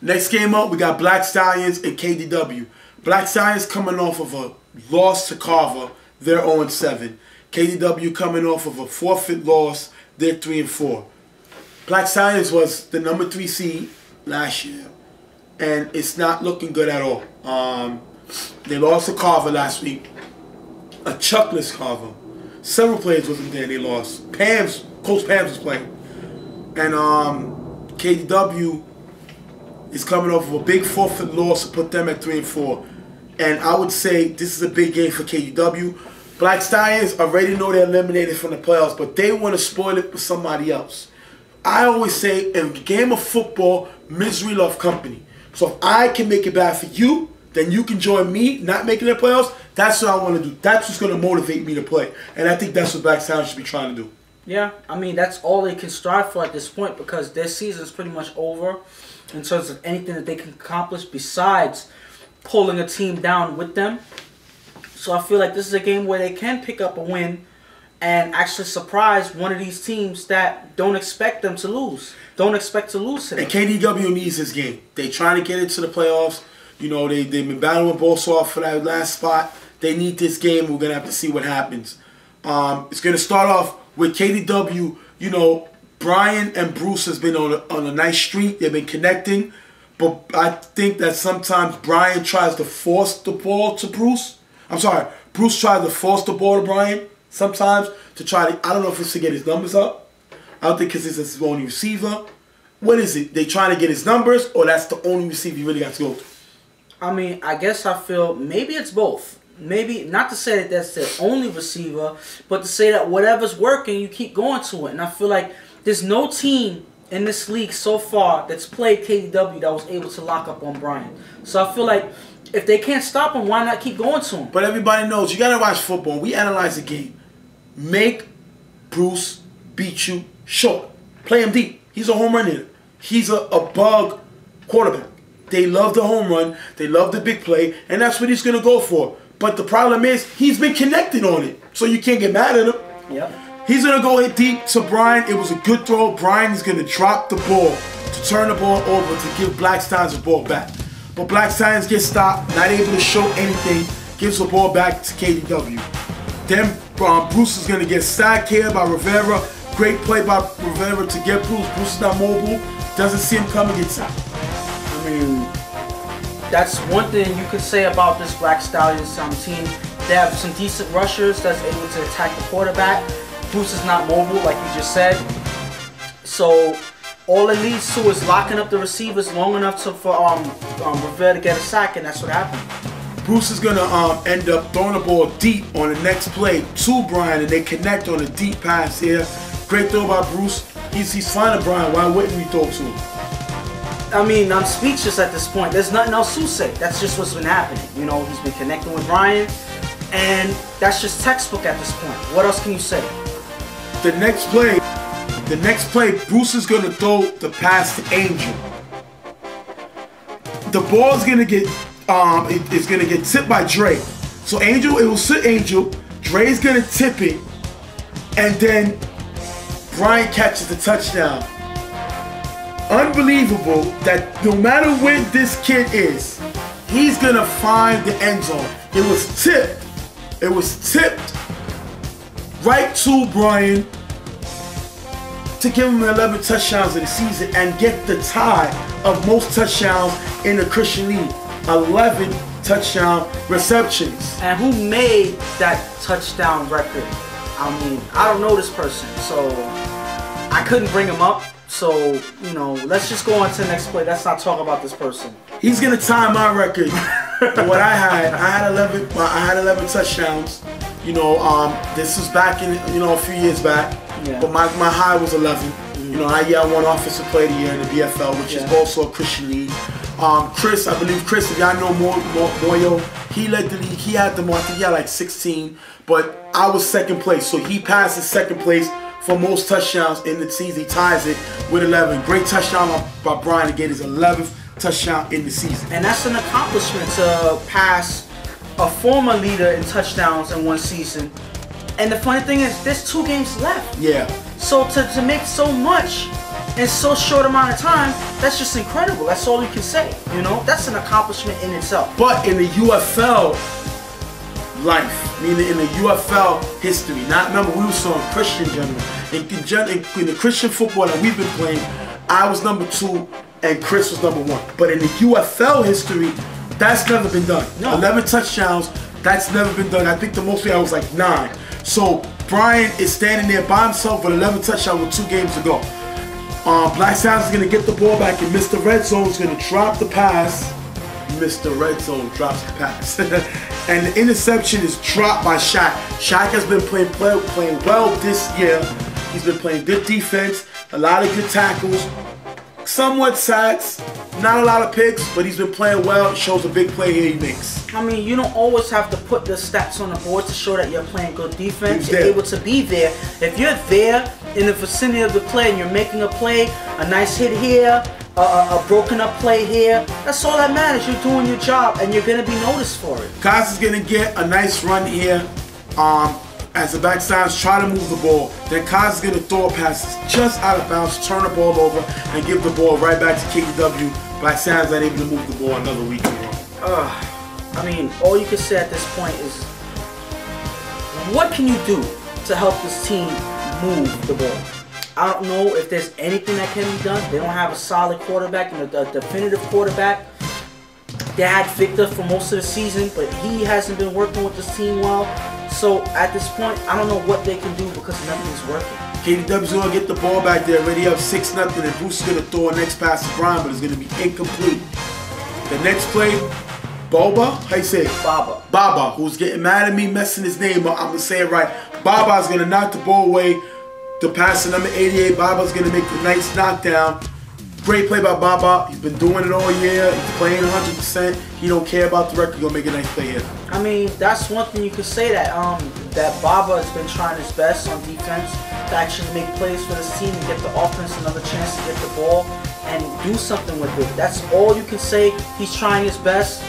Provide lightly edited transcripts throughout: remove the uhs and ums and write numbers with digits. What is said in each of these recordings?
Next game up, we got Black Stallions and KDW. Black Stallions coming off of a loss to Carver. They're 0-7. KDW coming off of a forfeit loss. They're 3-4. Black Stallions was the number 3 seed last year, and it's not looking good at all. They lost to Carver last week. A chuckless Carver. Several players wasn't there. They lost. Coach Pams was playing, and KDW is coming off of a big forfeit loss to put them at 3-4. And I would say this is a big game for KDW. Black Stallions already know they're eliminated from the playoffs, but they want to spoil it for somebody else. I always say, in a game of football, misery loves company. So if I can make it bad for you, then you can join me not making the playoffs. That's what I want to do. That's what's going to motivate me to play. And I think that's what Black Stallions should be trying to do. Yeah, I mean, that's all they can strive for at this point, because their season is pretty much over in terms of anything that they can accomplish besides pulling a team down with them. So I feel like this is a game where they can pick up a win and actually surprise one of these teams that don't expect them to lose. Don't expect to lose to them. And KDW needs this game. They trying to get into the playoffs. You know, they've been battling with Bolsoff for that last spot. They need this game. We're going to have to see what happens. It's going to start off with KDW. You know, Brian and Bruce has been on a nice streak. They've been connecting. But I think that sometimes Brian tries to force the ball to Bruce. I'm sorry. Bruce tries to force the ball to Brian sometimes to try to, I don't know if it's to get his numbers up. I don't think because it's his only receiver. What is it? They trying to get his numbers, or that's the only receiver you really got to go to? I mean, I guess I feel maybe it's both. Maybe not to say that that's the only receiver, but to say that whatever's working, you keep going to it. And I feel like there's no team in this league so far that's played KDW that was able to lock up on Brian. So I feel like if they can't stop him, why not keep going to him? But everybody knows you got to watch football. We analyze the game. Make Bruce beat you short. Play him deep. He's a home run hitter. He's a bug quarterback. They love the home run. They love the big play. And that's what he's going to go for. But the problem is he's been connected on it. So you can't get mad at him. Yep. He's going to go hit deep to Brian. It was a good throw. Brian is going to drop the ball to turn the ball over to give Black Stallions the ball back. But Black Stallions get stopped, not able to show anything, gives the ball back to KDW. Then Bruce is going to get sacked here by Rivera. Great play by Rivera to get Bruce. Bruce is not mobile. Doesn't see him coming, gets sacked. I mean, that's one thing you could say about this Black Stallions team. They have some decent rushers that's able to attack the quarterback. Bruce is not mobile, like you just said. So all it leads to is locking up the receivers long enough for Rivera to get a sack, and that's what happened. Bruce is going to end up throwing the ball deep on the next play to Brian, and they connect on a deep pass here. Great throw by Bruce. He's finding Brian. Why wouldn't we throw to him? I mean, I'm speechless at this point. There's nothing else to say. That's just what's been happening. You know, he's been connecting with Brian, and that's just textbook at this point. What else can you say? The next play, Bruce is going to throw the pass to Angel. The ball's going to get, it's going to get tipped by Dre. So Angel, it will sit Angel. Dre's going to tip it, and then Brian catches the touchdown. Unbelievable that no matter where this kid is, he's going to find the end zone. It was tipped. It was tipped right to Brian to give him 11 touchdowns of the season and get the tie of most touchdowns in the Christian League. 11 touchdown receptions. And who made that touchdown record? I mean, I don't know this person, so I couldn't bring him up. So, you know, let's just go on to the next play. Let's not talk about this person. He's gonna tie my record. What I had 11 touchdowns. You know, this was back in, you know, a few years back. Yeah. But my high was 11. Mm-hmm. You know, I won Offensive Player of the Year in the BFL, which is also a Christian league. Chris, I believe Chris, if y'all know Moyo, he led the league. He had the more, I think he had like 16, but I was second place. So he passes second place for most touchdowns in the season. He ties it with 11. Great touchdown by Brian to get his 11th touchdown in the season. And that's an accomplishment to pass a former leader in touchdowns in one season. And the funny thing is, there's 2 games left. Yeah. So to make so much in so short amount of time, that's just incredible. That's all you can say, you know? That's an accomplishment in itself. But in the UFL life, meaning in the UFL history, not remember we were so Christian gentlemen. In the Christian football that we've been playing, I was number 2 and Chris was number 1. But in the UFL history, that's never been done. No. 11 touchdowns, that's never been done. I think the most I was like 9. So Brian is standing there by himself with 11 touchdowns with 2 games to go. Black Sounds is going to get the ball back, and Mr. Red Zone is going to drop the pass. Mr. Red Zone drops the pass. And the interception is dropped by Shaq. Shaq has been playing well this year. He's been playing good defense, a lot of good tackles, somewhat sacks, not a lot of picks, but he's been playing well. Shows a big play here he makes. I mean, you don't always have to put the stats on the board to show that you're playing good defense. You're You're able to be there. If you're there in the vicinity of the play and you're making a play, a nice hit here, a broken up play here, that's all that matters. You're doing your job and you're going to be noticed for it. Kaz is going to get a nice run here as the Black Sounds try to move the ball. Then Kaz is going to throw a pass just out of bounds, turn the ball over, and give the ball right back to KDW. Black Sounds not able to move the ball another week in a row. I mean, all you can say at this point is, what can you do to help this team move the ball? I don't know if there's anything that can be done. They don't have a solid quarterback and a definitive quarterback. They had Victor for most of the season, but he hasn't been working with this team well. So at this point, I don't know what they can do because nothing's working. KDW's going to get the ball back there, already up 6-0, and Bruce is going to throw a next pass to Brian, but it's going to be incomplete. The next play, Boba, how you say it? Baba, who's getting mad at me, messing his name up. I'm going to say it right. Baba's going to knock the ball away. The pass to number 88, Baba's going to make the nice knockdown. Great play by Baba. He's been doing it all year. He's playing 100%. He don't care about the record. He's going to make a nice play here. I mean, that's one thing you could say, that that Baba has been trying his best on defense to actually make plays for this team and get the offense another chance to get the ball and do something with it. That's all you can say. He's trying his best.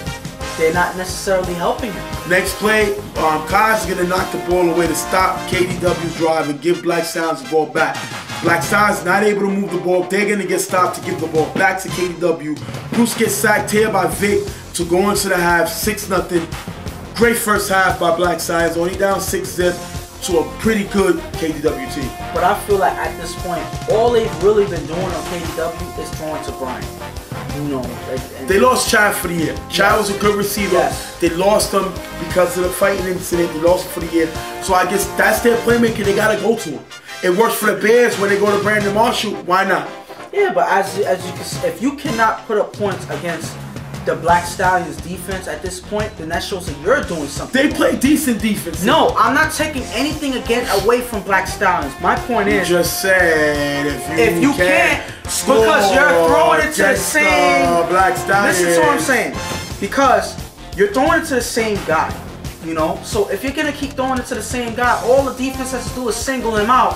They're not necessarily helping him. Next play, Kaz is going to knock the ball away to stop KDW's drive and give Black Sounds the ball back. Black Sounds not able to move the ball. They're going to get stopped to give the ball back to KDW. Bruce gets sacked here by Vic to go into the half, 6-0. Great first half by Black Sounds, only down 6-0 to a pretty good KDW team. But I feel like at this point, all they've really been doing on KDW is throwing to Brian. You know, they lost Chad for the year. Chad was a good receiver. Yes. They lost him because of the fighting incident. They lost him for the year. So I guess that's their playmaker. They gotta go to him. It works for the Bears when they go to Brandon Marshall. Why not? Yeah, but as you can see, if you cannot put up points against the Black Stallions defense at this point, then that shows that you're doing something. They play decent defense. No, I'm not taking anything again away from Black Stallions. My point is, you just said if you can't score, because you're throwing it to the same Black Stallions. Listen to what I'm saying. Because you're throwing it to the same guy. You know, so if you're gonna keep throwing it to the same guy, all the defense has to do is single him out.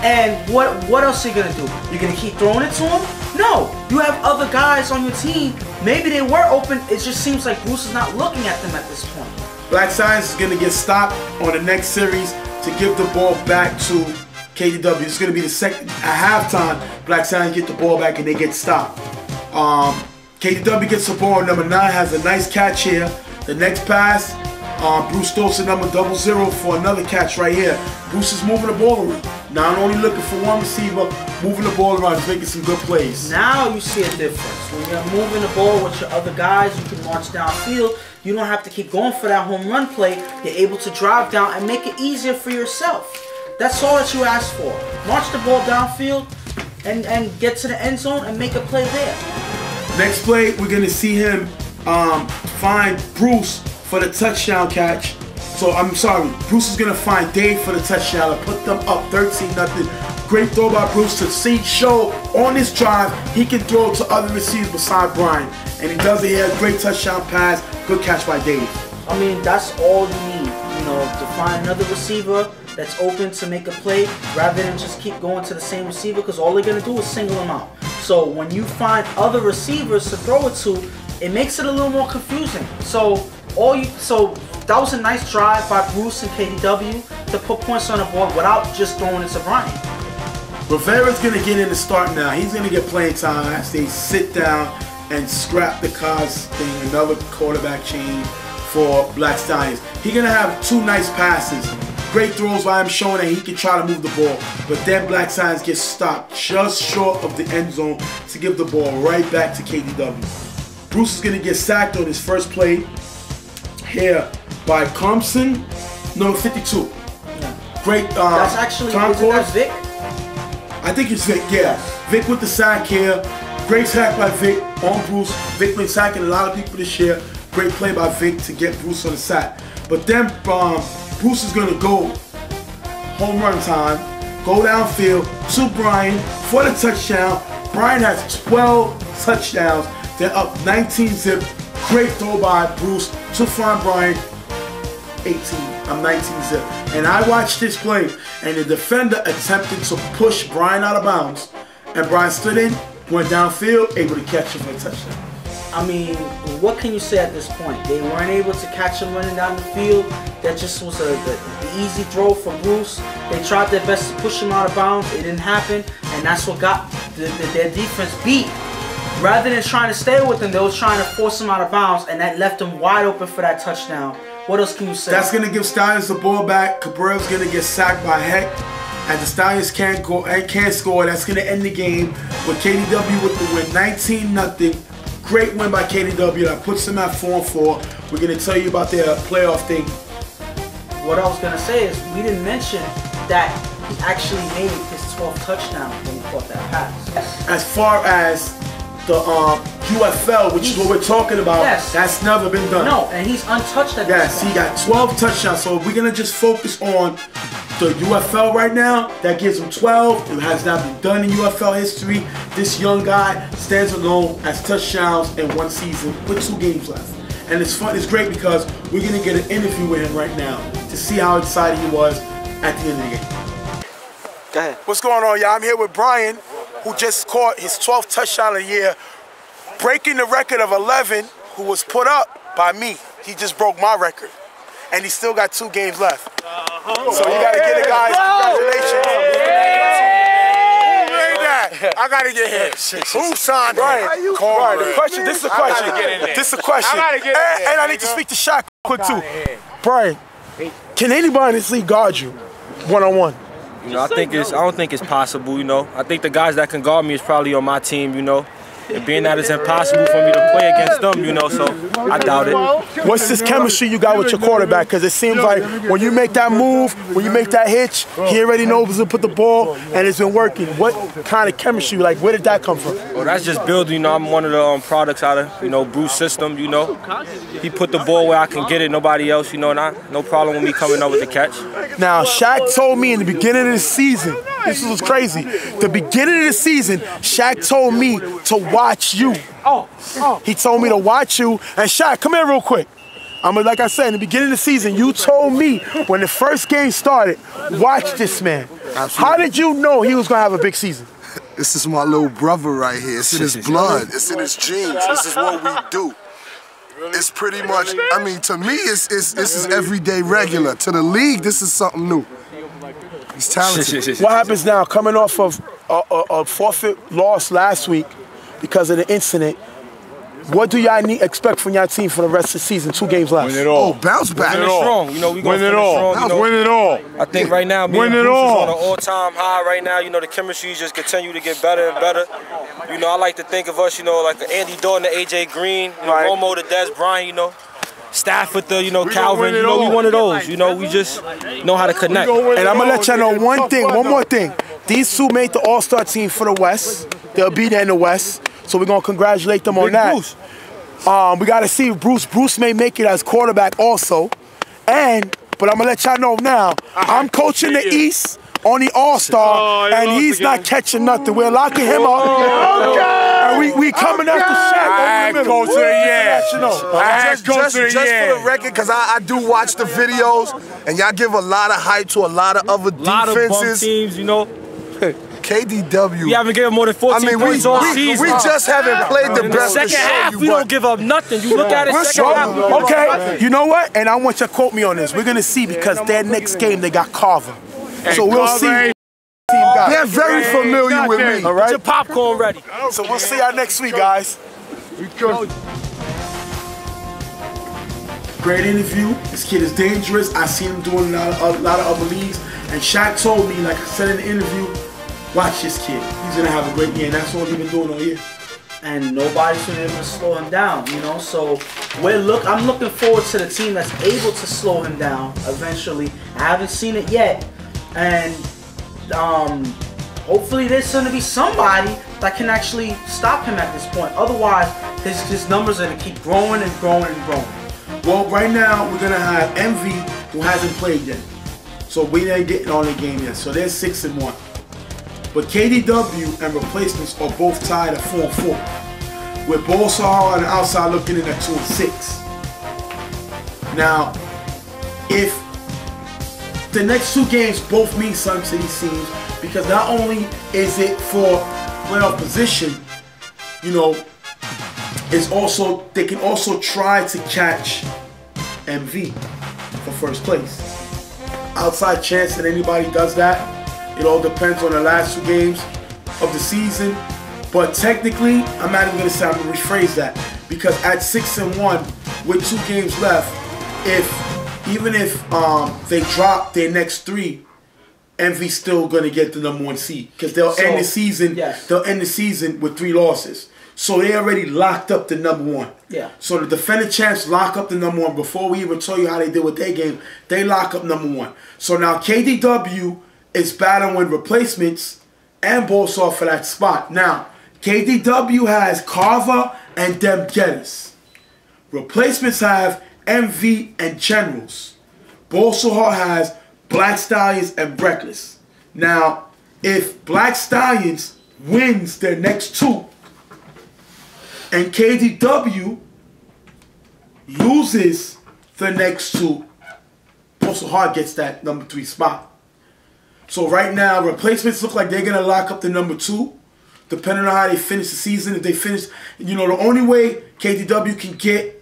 And what else are you gonna do? You're gonna keep throwing it to him? No, you have other guys on your team. Maybe they were open. It just seems like Bruce is not looking at them at this point. Black Science is gonna get stopped on the next series to give the ball back to KDW. It's gonna be the second at halftime. Black Science get the ball back and they get stopped. KDW gets the ball. Number 9 has a nice catch here. The next pass. Bruce throws to number 00 for another catch right here. Bruce is moving the ball around. Not only looking for one receiver, moving the ball around, he's making some good plays. Now you see a difference. When you're moving the ball with your other guys, you can march downfield. You don't have to keep going for that home run play. You're able to drive down and make it easier for yourself. That's all that you ask for. March the ball downfield and get to the end zone and make a play there. Next play, we're going to see him find Bruce for the touchdown catch. So, I'm sorry, Bruce is going to find Dave for the touchdown and put them up 13-0. Great throw by Bruce to show on this drive he can throw to other receivers beside Brian. And he does it here. Great touchdown pass. Good catch by Dave. I mean, that's all you need, you know, to find another receiver that's open to make a play rather than just keep going to the same receiver, because all they're going to do is single him out. So when you find other receivers to throw it to, it makes it a little more confusing. So that was a nice drive by Bruce and KDW to put points on the board without just throwing it to Brian. Rivera's going to get in the start now. He's going to get playing time as they sit down and scrap the Cos thing, another quarterback change for Black Stallions. He's going to have 2 nice passes. Great throws by him showing that he can try to move the ball. But then Black Stallions gets stopped just short of the end zone to give the ball right back to KDW. Bruce is going to get sacked on his first play here by Compson, number 52. Yeah. Great that's actually concourse. Vic? I think it's Vic, yeah. Vic with the sack here. Great sack by Vic on Bruce. Vic been sacking a lot of people this year. Great play by Vic to get Bruce on the sack. But then Bruce is going to go home run time, go downfield to Brian for the touchdown. Brian has 12 touchdowns. They're up 19-zip. Great throw by Bruce to find Brian. 18. I'm 19-zip. And I watched this play, and the defender attempted to push Brian out of bounds. And Brian stood in, went downfield, able to catch him for a touchdown. I mean, what can you say at this point? They weren't able to catch him running down the field. That just was the easy throw for Bruce. They tried their best to push him out of bounds. It didn't happen, and that's what got their defense beat. Rather than trying to stay with him, they were trying to force him out of bounds, and that left him wide open for that touchdown. What else can you say? That's going to give Stallions the ball back. Cabril's going to get sacked by Heck. And the Stallions can't go and can't score. That's going to end the game with KDW with the win, 19-0. Great win by KDW. That puts them at 4-4. We're going to tell you about their playoff thing. What I was going to say is we didn't mention that he actually made his 12th touchdown when he caught that pass. As far as the UFL, which is what we're talking about, that's never been done. No, and he's untouched at this point. He got 12 touchdowns. So if we're going to just focus on the UFL right now, that gives him 12. It has not been done in UFL history. This young guy stands alone as touchdowns in one season with 2 games left. And it's fun. It's great because we're going to get an interview with him right now to see how excited he was at the end of the game. Go ahead. What's going on, y'all? I'm here with Brian, who just caught his 12th touchdown of the year, breaking the record of 11, who was put up by me. He just broke my record. And he still got 2 games left. So you gotta get it, guys. Congratulations. Who made that? I gotta get him. Who signed it? Brian, the question, this is a question. This is a question. And I need to speak to Shaq quick too. Brian, can anybody in this league guard you one-on-one? You know, I don't think it's possible, you know. I think the guys that can guard me is probably on my team, you know. And being that it's impossible for me to play against them, you know, so I doubt it. What's this chemistry you got with your quarterback? Because it seems like when you make that move, when you make that hitch, he already knows to put the ball, and it's been working. What kind of chemistry, like, where did that come from? Well, that's just building, you know. I'm one of the products out of, you know, Bruce's system, you know. He put the ball where I can get it, nobody else, you know, no problem with me coming up with the catch. Now, Shaq told me in the beginning of the season, this was crazy. The beginning of the season, Shaq told me to watch you. He told me to watch you. And Shaq, come here real quick. Like I said, in the beginning of the season, you told me when the first game started, watch this man. Absolutely. How did you know he was going to have a big season? This is my little brother right here. It's in his blood. It's in his genes. This is what we do. It's pretty much, I mean, to me, this is everyday regular. To the league, this is something new. He's talented. What happens now, coming off of a forfeit loss last week because of the incident? What do y'all expect from y'all team for the rest of the season? 2 games left. Win it all. Oh, bounce back. Win it strong. You know, we gonna finish strong. You know, win it all. I think right now, me and Bruce is on an all-time high right now. You know, the chemistry just continue to get better and better. You know, I like to think of us, you know, like Andy Dalton to AJ Green, you know, Romo to Des Bryant, you know. Stafford to, you know, Calvin, you know, we one of those. You know, we just know how to connect. And I'm going to let y'all know one more thing. These 2 made the All-Star team for the West. They'll be there in the West. So we're going to congratulate them on that. Bruce. We got to see Bruce. Bruce may make it as quarterback also. But I'm going to let y'all know now, I'm coaching the East on the All-Star, and he's not catching nothing. We're locking him up. And we coming after Shaq. Just for the record, because I do watch the videos, and y'all give a lot of hype to a lot of other defenses. A lot of bum teams, you know. KDW. We haven't given more than 14 points all season. We just haven't played the best. In the second half, we don't give up nothing. You look at it, second half. Okay, you know what? And I want you to quote me on this. We're going to see because their next game, they got Carver. So we'll see. They're very familiar with me. All right. Get your popcorn ready. So we'll see y'all next week, guys. Great interview. This kid is dangerous. I seen him doing a lot of other leagues. And Shaq told me, like I said in the interview, watch this kid. He's going to have a great year. And that's what he's been doing all year. And nobody's been able to slow him down, you know. So I'm looking forward to the team that's able to slow him down eventually. I haven't seen it yet. And hopefully there's going to be somebody that can actually stop him at this point. Otherwise, his numbers are going to keep growing and growing and growing. Well, right now, we're going to have MV, who hasn't played yet. So we ain't getting on the game yet. So they're 6-1. But KDW and replacements are both tied at 4-4. With Bolsar on the outside looking in at 2-6. Now, if the next 2 games both mean something to these teams, because not only is it for playoff position, you know, it's also, they can also try to catch MV for first place. Outside chance that anybody does that. It all depends on the last 2 games of the season. But technically, I'm not even going to say, I'm going to rephrase that. Because at 6-1, with 2 games left, even if they drop their next 3, MV's still going to get the #1 seed. Because they'll end the season. Yes. They'll end the season with 3 losses. So they already locked up the #1. Yeah. So the defending champs lock up the #1 before we even tell you how they did with their game. They lock up #1. So now KDW is battling replacements and Bolsar for that spot. Now, KDW has Carver and Dem Geddes. Replacements have MV and Generals. Bolsar has Black Stallions and Reckless. Now, if Black Stallions wins their next 2 and KDW loses the next 2, Bolsar gets that #3 spot. So right now, replacements look like they're going to lock up the #2, depending on how they finish the season. If they finish, you know, the only way KDW can get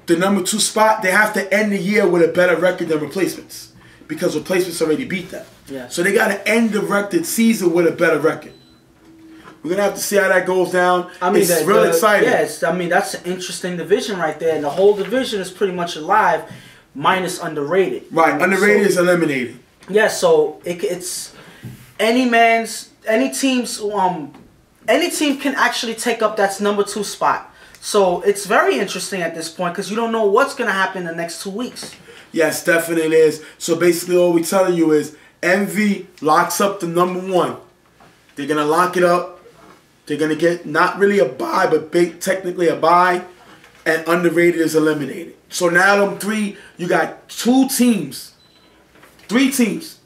the #2 spot, they have to end the year with a better record than replacements. Because replacements already beat them. Yeah. So they got to end the season with a better record. We're going to have to see how that goes down. I mean, it's real exciting. Yes, I mean, that's an interesting division right there. And the whole division is pretty much alive, minus underrated. Right, underrated is eliminated. Yeah, so it's any team can actually take up that #2 spot. So it's very interesting at this point because you don't know what's going to happen in the next 2 weeks. Yes, definitely is. So basically all we're telling you is MV locks up the #1. They're going to lock it up. They're going to get not really a bye, but technically a bye. And underrated is eliminated. So now them 3, you got 3 teams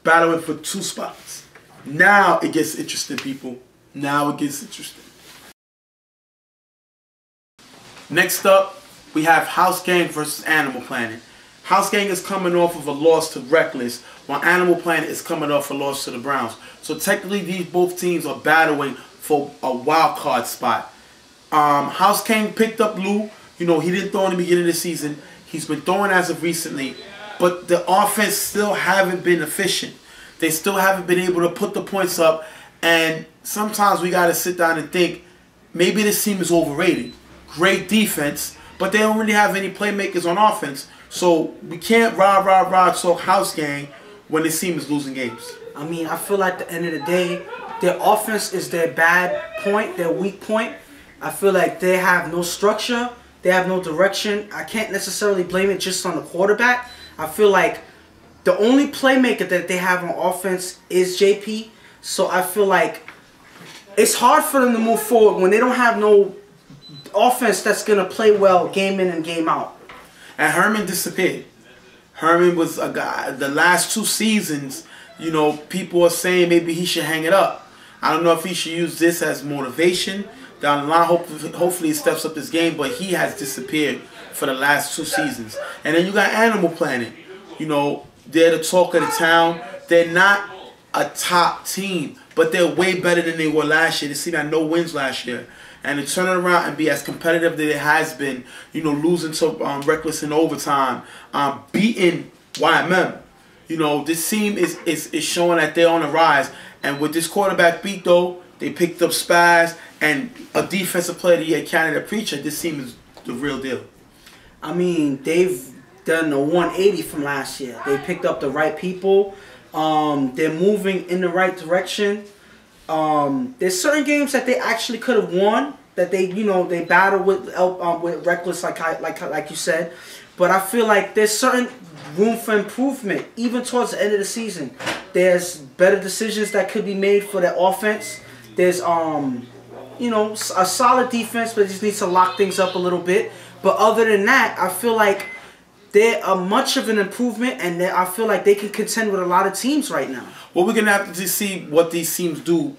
battling for 2 spots. Now it gets interesting, people. Now it gets interesting. Next up, we have House Gang versus Animal Planet. House Gang is coming off of a loss to Reckless, while Animal Planet is coming off a loss to the Browns. So technically, these both teams are battling for a wild card spot. House Gang picked up Lou. You know, he didn't throw in the beginning of the season. He's been throwing as of recently. But the offense still haven't been efficient. They still haven't been able to put the points up. And sometimes we got to sit down and think, maybe this team is overrated. Great defense, but they don't really have any playmakers on offense. So we can't talk House Gang when this team is losing games. I mean, I feel like at the end of the day, their offense is their bad point, their weak point. I feel like they have no structure. They have no direction. I can't necessarily blame it just on the quarterback. I feel like the only playmaker that they have on offense is JP. So I feel like it's hard for them to move forward when they don't have no offense that's going to play well game in and game out. And Herman disappeared. Herman was a guy, the last 2 seasons, you know, people are saying maybe he should hang it up. I don't know if he should use this as motivation. Down the line, hopefully he steps up his game, but he has disappeared for the last 2 seasons. And then you got Animal Planet. You know, they're the talk of the town. They're not a top team, but they're way better than they were last year. They seem like no wins last year. And to turn it around and be as competitive that it has been, you know, losing to Reckless in overtime, beating YMM, You know, this team is showing that they're on the rise. And with this quarterback beat, though, they picked up Spaz and a defensive player of the year, Canada Preacher. This team is the real deal. I mean, they've done a 180 from last year. They picked up the right people. They're moving in the right direction. There's certain games that they actually could have won that they battled with Reckless, like you said. But I feel like there's certain room for improvement, even towards the end of the season. There's better decisions that could be made for their offense. There's a solid defense, but it just needs to lock things up a little bit. But other than that, I feel like they're much of an improvement, and I feel like they can contend with a lot of teams right now. Well, we're gonna have to just see what these teams do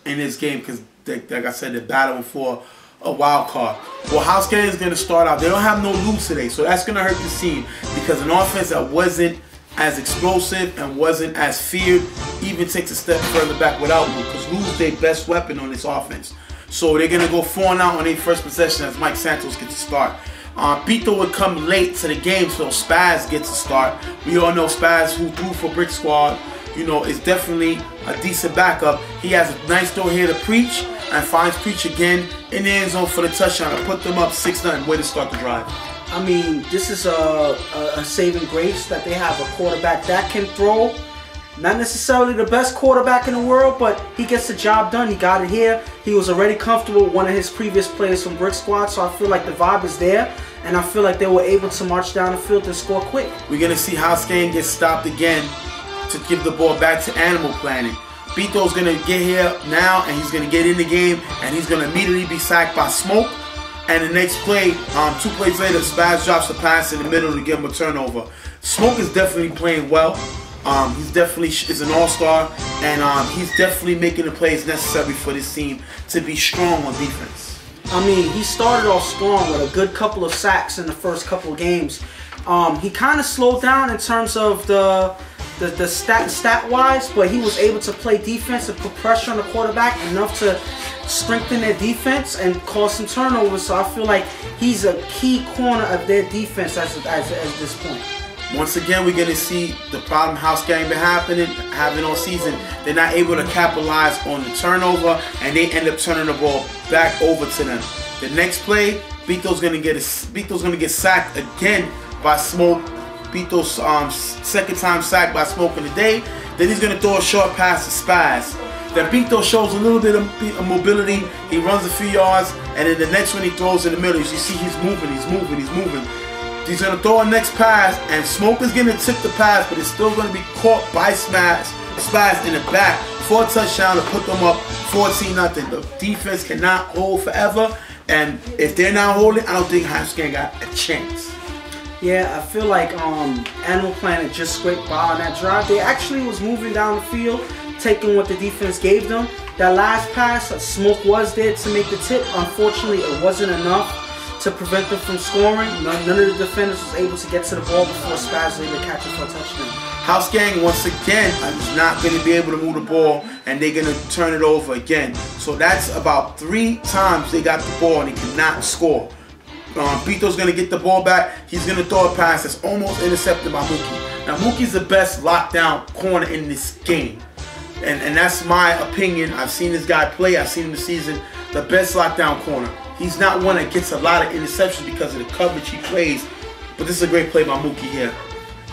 in this game, because, like I said, they're battling for a wild card. Well, House Gang is going to start out. They don't have no lose today, so that's going to hurt the team, because an offense that wasn't as explosive and wasn't as feared even takes a step further back without Lou, because Lou's their best weapon on this offense. So they're going to go 4-out on their first possession as Mike Santos gets to start. Pito would come late to the game, so Spaz gets to start. We all know Spaz, who threw for Brick Squad, is definitely a decent backup. He has a nice throw here to Preach, and finds Preach again in the end zone for the touchdown to put them up 6-0. Way to start the drive. I mean, this is a saving grace that they have a quarterback that can throw. Not necessarily the best quarterback in the world, but he gets the job done. He got it here. He was already comfortable with one of his previous players from Brick Squad, so I feel like the vibe is there, and I feel like they were able to march down the field and score quick. We're going to see House Gang get stopped again to give the ball back to Animal Planet. Bito's going to get here now, and he's going to get in the game, and he's going to immediately be sacked by Smoke. And the next play, 2 plays later, Spaz drops the pass in the middle to give him a turnover. Smoke is definitely playing well. He's definitely is an all-star, and he's definitely making the plays necessary for this team to be strong on defense. I mean, he started off strong with a good couple of sacks in the first couple of games. He kind of slowed down in terms of the stat-wise, but he was able to play defense and put pressure on the quarterback enough to strengthen their defense and cause some turnovers. So I feel like he's a key corner of their defense at this point. Once again, we're going to see the problem House Gang been having all season. They're not able to capitalize on the turnover, and they end up turning the ball back over to them. The next play, Bito's going to get sacked again by Smoke. Bito's second time sacked by Smoke in the day. Then he's going to throw a short pass to Spaz. Then Bito shows a little bit of mobility. He runs a few yards, and then the next one he throws in the middle. You see he's moving. He's going to throw a next pass, and Smoke is going to tip the pass, but it's still going to be caught by Spaz in the back for a touchdown to put them up 14-0. The defense cannot hold forever, and if they're not holding, I don't think House Gang got a chance. Yeah, I feel like Animal Planet just scraped by on that drive. They actually was moving down the field, taking what the defense gave them. That last pass, Smoke was there to make the tip. Unfortunately, it wasn't enough to prevent them from scoring. None of the defenders was able to get to the ball before Spaz was able to catch it for a touchdown. House Gang, once again, is not going to be able to move the ball, and they're going to turn it over again. So that's about 3 times they got the ball and they cannot score. Bito's going to get the ball back. He's going to throw a pass that's almost intercepted by Mookie. Now, Mookie's the best lockdown corner in this game. And that's my opinion. I've seen this guy play. I've seen him this season. The best lockdown corner. He's not one that gets a lot of interceptions because of the coverage he plays. But this is a great play by Mookie here.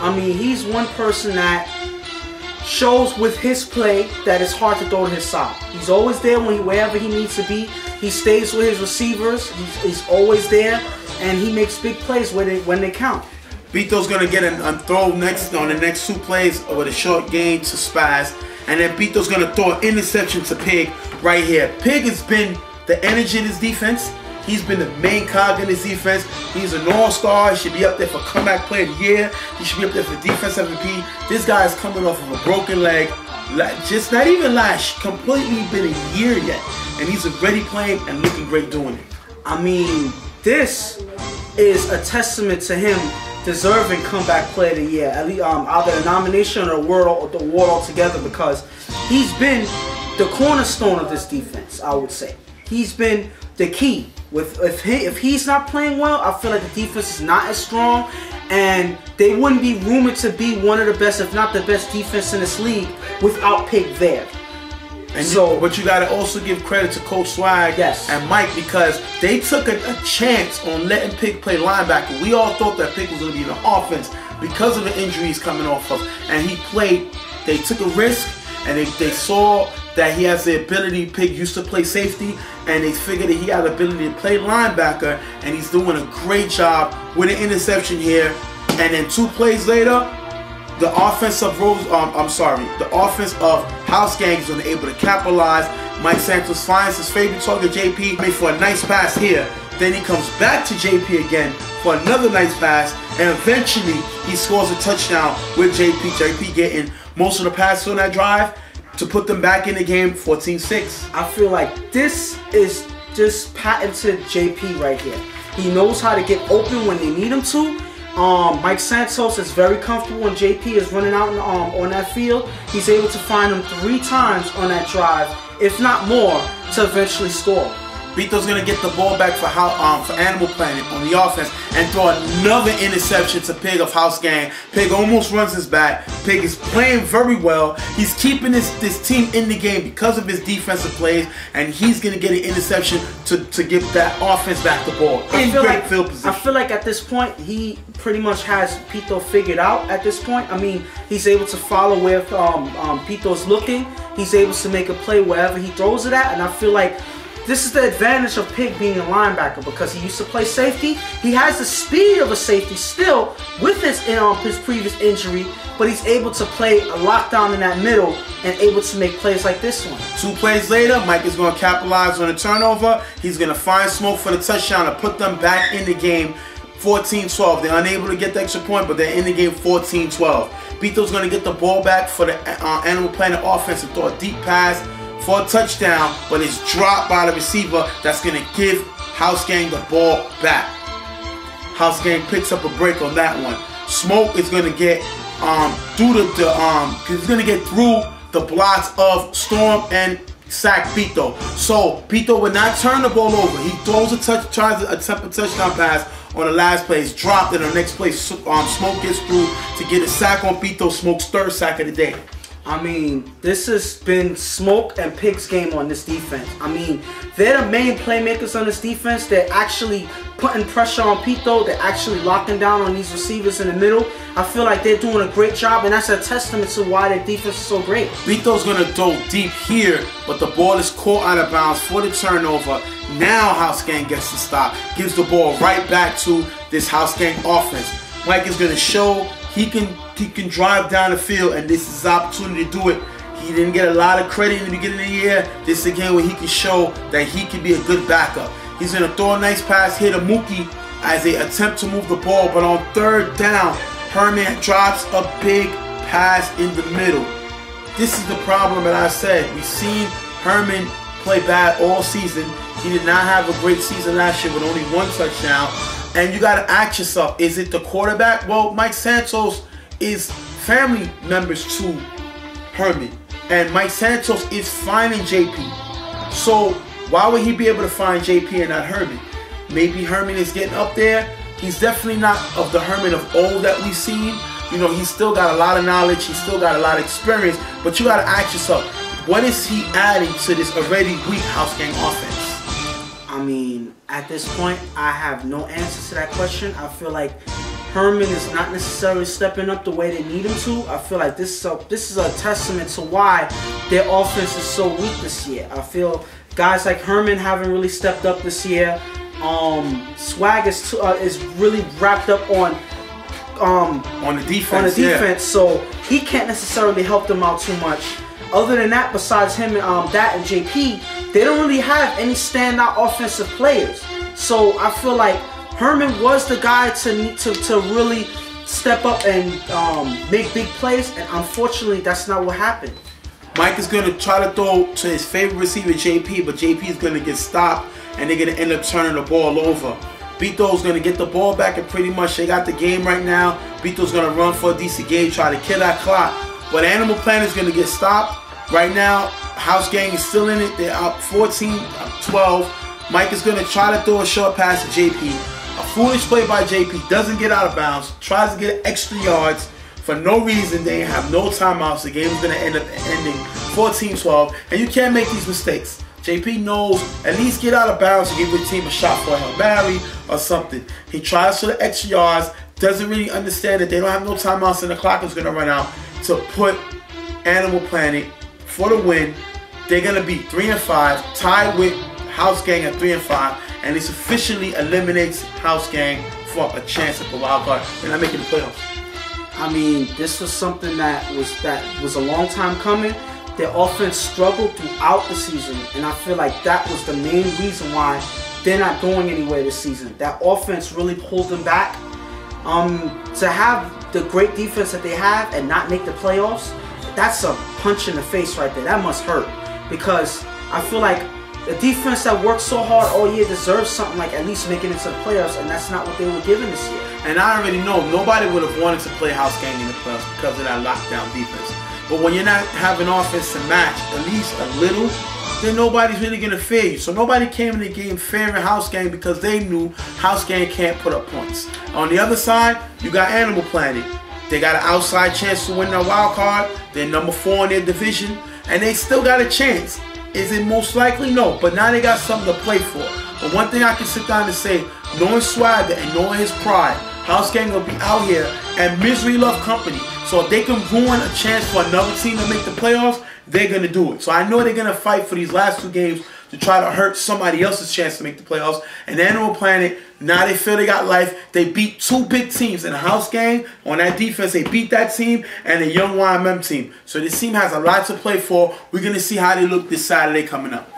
I mean, he's one person that shows with his play that it's hard to throw to his side. He's always there wherever he needs to be. He stays with his receivers. He's always there, and he makes big plays when they count. Bito's going to get a throw next on the next 2 plays with a short gain to Spaz. And then Bito's going to throw an interception to Pig right here. Pig has been the energy in his defense. He's been the main cog in his defense. He's an all-star. He should be up there for comeback player of the year. He should be up there for defense MVP. This guy is coming off of a broken leg. Just not even completely been a year yet. And he's already playing and looking great doing it. I mean, this is a testament to him deserving comeback player of the year. At least either a nomination or the award altogether, because he's been the cornerstone of this defense, I would say. He's been the key. If he's not playing well, I feel like the defense is not as strong, and they wouldn't be rumored to be one of the best, if not the best defense in this league without Pig there. And so, but you got to also give credit to Coach Swag and Mike, because they took a chance on letting Pig play linebacker. We all thought that Pig was going to be in the offense because of the injuries coming off of, and he played. They took a risk, and they saw that he has the ability. Pig used to play safety, and they figured that he had the ability to play linebacker, and he's doing a great job with an interception here. And then 2 plays later, the offense of the offense of House Gang is able to capitalize. Mike Santos finds his favorite target, JP, made for a nice pass here. Then he comes back to JP again for another nice pass, and eventually he scores a touchdown with JP. JP getting most of the passes on that drive to put them back in the game, 14-6. I feel like this is just patented JP right here. He knows how to get open when they need him to. Mike Santos is very comfortable when JP is running out on that field. He's able to find him 3 times on that drive, if not more, to eventually score. Bito's gonna get the ball back for Animal Planet on the offense and throw another interception to Pig of House Gang. Pig almost runs his back. Pig is playing very well. He's keeping this team in the game because of his defensive plays, and he's gonna get an interception to give that offense back the ball in great field position. I feel like at this point he pretty much has Pito figured out. At this point, I mean, he's able to follow where Pito's looking. He's able to make a play wherever he throws it at, and I feel like this is the advantage of Pig being a linebacker, because he used to play safety. He has the speed of a safety still with his previous injury, but he's able to play a lockdown in that middle and able to make plays like this one. 2 plays later, Mike is going to capitalize on the turnover. He's going to find Smoke for the touchdown to put them back in the game, 14-12. They're unable to get the extra point, but they're in the game 14-12. Bito's going to get the ball back for the Animal Planet offense and throw a deep pass for a touchdown, but it's dropped by the receiver. That's going to give House Gang the ball back. House Gang picks up a break on that one. Smoke is going to get he's going to get through the blocks of Storm and sack Pito. So Pito would not turn the ball over. He throws tries to attempt a touchdown pass on the last play. It's dropped, and the next play Smoke gets through to get a sack on Pito. Smoke's 3rd sack of the day. I mean, this has been Smoke and Pig's game on this defense. I mean, they're the main playmakers on this defense. They're actually putting pressure on Pito. They're actually locking down on these receivers in the middle. I feel like they're doing a great job, and that's a testament to why their defense is so great. Pito's going to throw deep here, but the ball is caught out of bounds for the turnover. Now House Gang gets the stop. Gives the ball right back to this House Gang offense. Mike is going to show he can drive down the field, and this is his opportunity to do it. He didn't get a lot of credit in the beginning of the year. This is a game where he can show that he can be a good backup. He's going to throw a nice pass here to Mookie as they attempt to move the ball, but on 3rd down, Herman drops a big pass in the middle. This is the problem that I said. We've seen Herman play bad all season. He did not have a great season last year with only 1 touchdown. And you got to ask yourself, is it the quarterback? Well, Mike Santos is family members to Herman, and Mike Santos is finding JP. So why would he be able to find JP and not Herman? Maybe Herman is getting up there. He's definitely not of the Herman of old that we've seen. You know, he's still got a lot of knowledge. He's still got a lot of experience. But you got to ask yourself, what is he adding to this already weak House Gang offense? I mean, at this point, I have no answer to that question. I feel like Herman is not necessarily stepping up the way they need him to. I feel like this is a testament to why their offense is so weak this year. I feel guys like Herman haven't really stepped up this year. Swag is really wrapped up on the defense. So he can't necessarily help them out too much. Other than that, besides him, that and JP, they don't really have any standout offensive players. So I feel like Herman was the guy to really step up and make big plays, and unfortunately, that's not what happened. Mike is going to try to throw to his favorite receiver, JP, but JP is going to get stopped, and they're going to end up turning the ball over. Bito's going to get the ball back, and pretty much they got the game right now. Bito's going to run for a decent game, try to kill that clock. But Animal Planet is going to get stopped. Right now, House Gang is still in it. They're up 14-12. Mike is going to try to throw a short pass to JP. A foolish play by JP, doesn't get out of bounds, tries to get extra yards for no reason. They have no timeouts. The game is going to end up ending 14-12, and you can't make these mistakes. JP knows at least get out of bounds and give your team a shot for a Hail Mary or something. He tries for the extra yards, doesn't really understand that they don't have no timeouts and the clock is going to run out to put Animal Planet for the win. They're going to be 3-5, tied with House Gang at 3-5, and this officially eliminates House Gang for a chance at the wild card. They're not making the playoffs. I mean, this was something that was a long time coming. Their offense struggled throughout the season, and I feel like that was the main reason why they're not going anywhere this season. That offense really pulled them back. To have the great defense that they have and not make the playoffs, that's a punch in the face right there. That must hurt, because I feel like the defense that worked so hard all year deserves something like at least making it to the playoffs, and that's not what they were given this year. And I already know nobody would have wanted to play House Gang in the playoffs because of that lockdown defense. But when you're not having offense to match at least a little, then nobody's really going to fear you. So nobody came in the game fearing House Gang because they knew House Gang can't put up points. On the other side, you got Animal Planet. They got an outside chance to win their wild card. They're number 4 in their division, and they still got a chance. Is it most likely? No, but now they got something to play for. But one thing I can sit down and say, knowing Swagger and knowing his pride, House Gang will be out here, and misery love company. So if they can ruin a chance for another team to make the playoffs, they're going to do it. So I know they're going to fight for these last 2 games to try to hurt somebody else's chance to make the playoffs. And Animal Planet, now they feel they got life. They beat 2 big teams in the House Gang. On that defense, they beat that team and the young YMM team. So this team has a lot to play for. We're going to see how they look this Saturday coming up.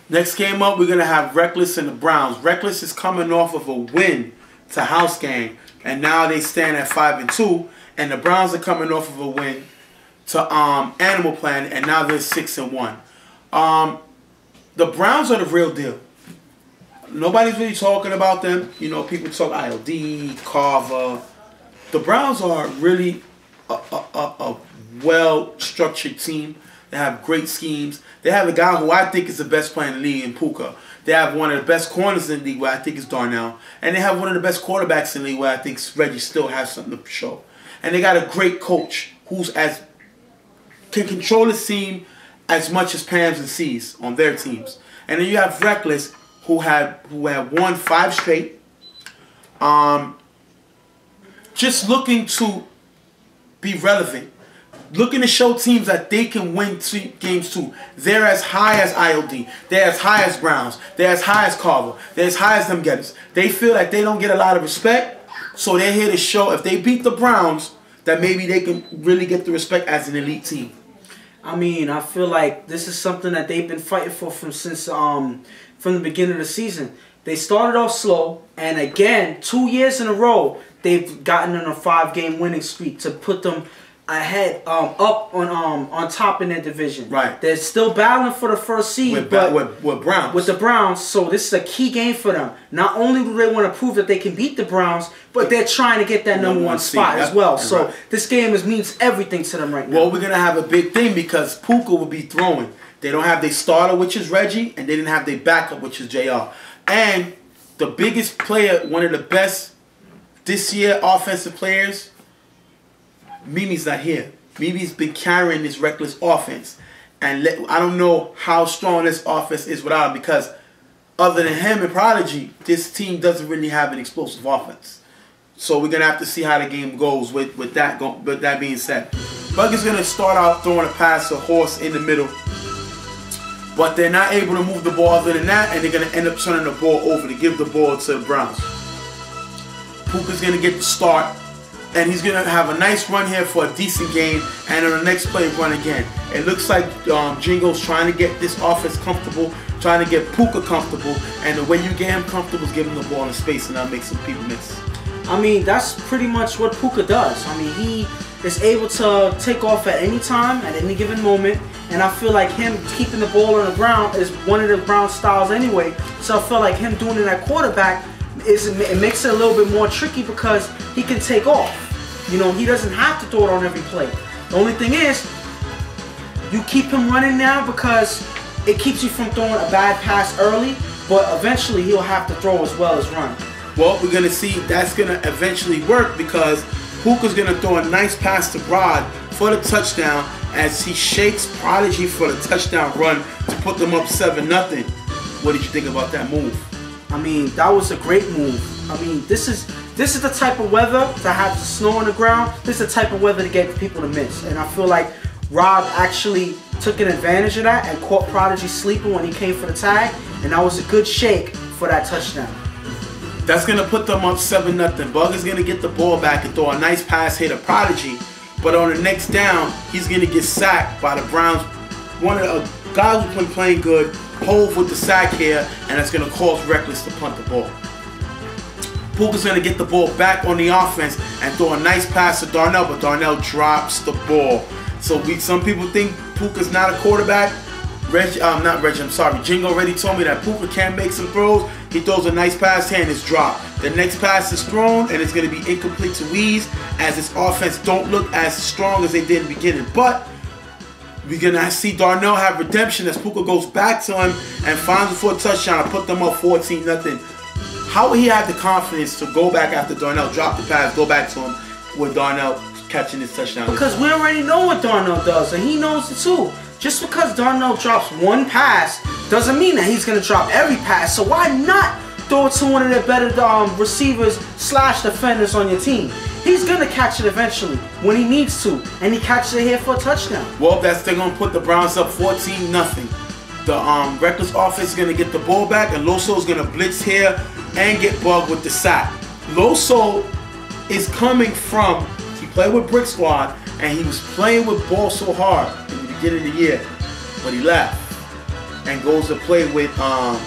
Next game up, we're going to have Reckless and the Browns. Reckless is coming off of a win to House Gang, and now they stand at 5-2. And the Browns are coming off of a win to Animal Planet, and now they're 6-1. The Browns are the real deal. Nobody's really talking about them. You know, people talk ILD, Carver. The Browns are really a well-structured team. They have great schemes. They have a guy who I think is the best player in the league in Puka. They have one of the best corners in the league, where I think is Darnell. And they have one of the best quarterbacks in the league, where I think Reggie still has something to show. And they got a great coach who's can control his team as much as Pams and C's on their teams. And then you have Reckless, who have won 5 straight. Just looking to be relevant. Looking to show teams that they can win games too. They're as high as ILD. They're as high as Browns. They're as high as Carver. They're as high as them getters. They feel like they don't get a lot of respect, so they're here to show if they beat the Browns that maybe they can really get the respect as an elite team. I mean, I feel like this is something that they've been fighting for from the beginning of the season. They started off slow, and again, 2 years in a row, they've gotten on a 5-game winning streak to put them ahead, up on top in their division. Right. They're still battling for the first seed, with Browns. With the Browns, so this is a key game for them. Not only do they want to prove that they can beat the Browns, but they're trying to get that number 1 spot as well. So this game means everything to them right now. Well, we're gonna have a big thing because Puka will be throwing. They don't have their starter, which is Reggie, and they didn't have their backup, which is JR. And the biggest player, one of the best this year offensive players, Mimi's not here. Mimi's been carrying this Reckless offense. And I don't know how strong this offense is without him, because other than him and Prodigy, this team doesn't really have an explosive offense. So we're going to have to see how the game goes with that being said. Bug is going to start out throwing a pass to Horse in the middle. But they're not able to move the ball other than that, and they're going to end up turning the ball over to give the ball to the Browns. Puka's going to get the start. And he's going to have a nice run here for a decent game. And on the next play, run again. It looks like Jingo's trying to get this offense comfortable, trying to get Puka comfortable. And the way you get him comfortable is give him the ball in space, and that'll make some people miss. I mean, that's pretty much what Puka does. I mean, he is able to take off at any time, at any given moment. And I feel like him keeping the ball on the ground is one of the Brown styles anyway. So I feel like him doing it at quarterback, it makes it a little bit more tricky because he can take off. You know, he doesn't have to throw it on every play. The only thing is, you keep him running now because it keeps you from throwing a bad pass early, but eventually he'll have to throw as well as run. Well, we're going to see that's going to eventually work because Puka's going to throw a nice pass to Rod for the touchdown as he shakes Prodigy for the touchdown run to put them up 7-0. What did you think about that move? I mean, that was a great move. I mean, this is the type of weather to have the snow on the ground. This is the type of weather to get people to miss. And I feel like Rob actually took an advantage of that and caught Prodigy sleeping when he came for the tag. And that was a good shake for that touchdown. That's going to put them up 7-0. Bug is going to get the ball back and throw a nice pass here to Prodigy. But on the next down, he's going to get sacked by the Browns. One of the guys who's been playing good, Hove with the sack here, and that's going to cause Reckless to punt the ball. Puka's going to get the ball back on the offense and throw a nice pass to Darnell, but Darnell drops the ball. So some people think Puka's not a quarterback. Jingo already told me that Puka can make some throws. He throws a nice pass here and it's dropped. The next pass is thrown and it's going to be incomplete to Weeze as this offense don't look as strong as they did in the beginning. But we're going to see Darnell have redemption as Puka goes back to him and finds him for a touchdown and put them up 14-0. How would he have the confidence to go back after Darnell, drop the pass, go back to him with Darnell catching his touchdown? Because we already know what Darnell does and he knows it too. Just because Darnell drops one pass doesn't mean that he's going to drop every pass. So why not throw it to one of the better receivers / defenders on your team? He's going to catch it eventually when he needs to. And he catches it here for a touchdown. Well, they're going to put the Browns up 14-0. The Reckless offense is going to get the ball back. And Loso is going to blitz here and get Bug with the sack. Loso is coming from, he played with Brick Squad. And he was playing with ball so hard in the beginning of the year, but he left and goes to play with the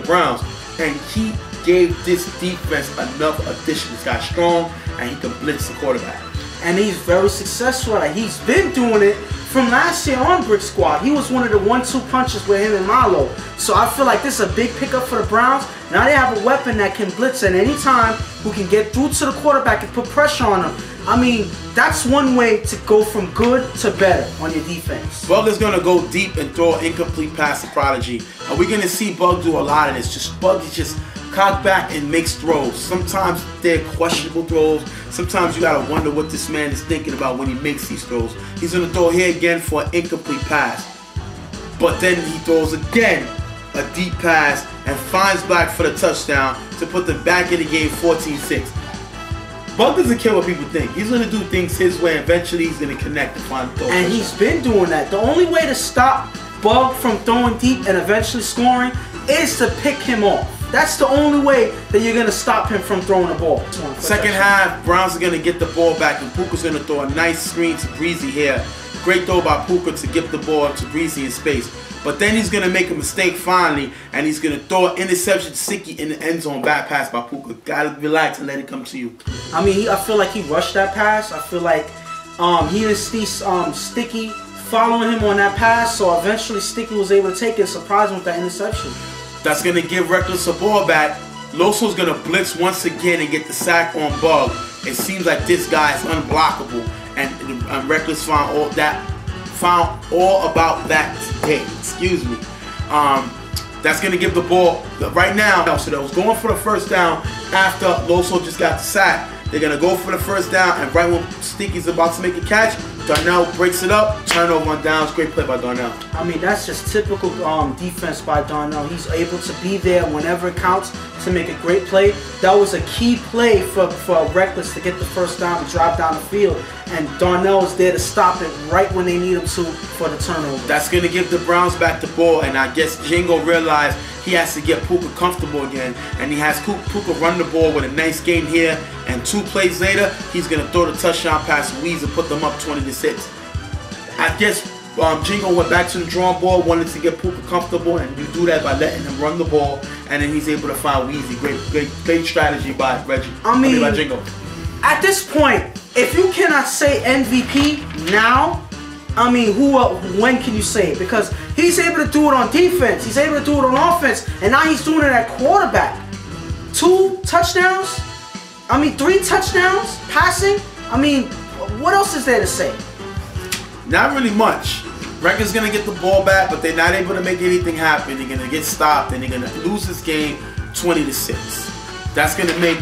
Browns. And he gave this defense enough addition. This guy's strong and he can blitz the quarterback. And he's very successful at it. He's been doing it from last year on Brick Squad. He was one of the 1-2 punches with him and Malo. So I feel like this is a big pickup for the Browns. Now they have a weapon that can blitz at any time, who can get through to the quarterback and put pressure on him. I mean, that's one way to go from good to better on your defense. Bug is going to go deep and throw an incomplete pass to Prodigy. Are we going to see Bug do a lot of this? Bug is just cock back and makes throws. Sometimes they're questionable throws. Sometimes you got to wonder what this man is thinking about when he makes these throws. He's going to throw here again for an incomplete pass. But then he throws again a deep pass and finds Black for the touchdown to put them back in the game 14-6. Bug doesn't care what people think. He's going to do things his way. Eventually, he's going to connect and find the throw. And he's been doing that. The only way to stop Bug from throwing deep and eventually scoring is to pick him off. That's the only way that you're going to stop him from throwing the ball. Second half, Browns are going to get the ball back, and Puka's going to throw a nice screen to Breezy here. Great throw by Puka to give the ball to Breezy in space. But then he's going to make a mistake finally, and he's going to throw an interception to Sticky in the end zone. Bad pass by Puka. Got to relax and let it come to you. I mean, I feel like he rushed that pass. I feel like he didn't see Sticky following him on that pass, so eventually Sticky was able to take it and surprise him with that interception. That's going to give Reckless a ball back. Loso's going to blitz once again and get the sack on Bug. It seems like this guy is unblockable, and Reckless found all about that today. Excuse me. That's going to give the ball right now. So that was going for the first down after Loso just got the sack. They're going to go for the first down, and right when Sticky's about to make a catch, Darnell breaks it up, turnover on downs. Great play by Darnell. I mean, that's just typical defense by Darnell. He's able to be there whenever it counts to make a great play. That was a key play for Reckless to get the first down and drive down the field. And Darnell is there to stop it right when they need him to for the turnover. That's going to give the Browns back the ball, and I guess Jingo realized he has to get Puka comfortable again, and he has Puka run the ball with a nice game here, and 2 plays later, he's going to throw the touchdown pass to Weeze and put them up 20-6. I guess Jingo went back to the drawing board, wanted to get Puka comfortable, and you do that by letting him run the ball, and then he's able to find Weezy. Great strategy by Reggie. I mean, by Jingo. At this point, if you cannot say MVP now, I mean, when can you say it? Because he's able to do it on defense, he's able to do it on offense, and now he's doing it at quarterback. 2 touchdowns? I mean, 3 touchdowns passing? I mean, what else is there to say? Not really much. Records gonna get the ball back, but they're not able to make anything happen. They're gonna get stopped, and they're gonna lose this game 20-6. That's gonna make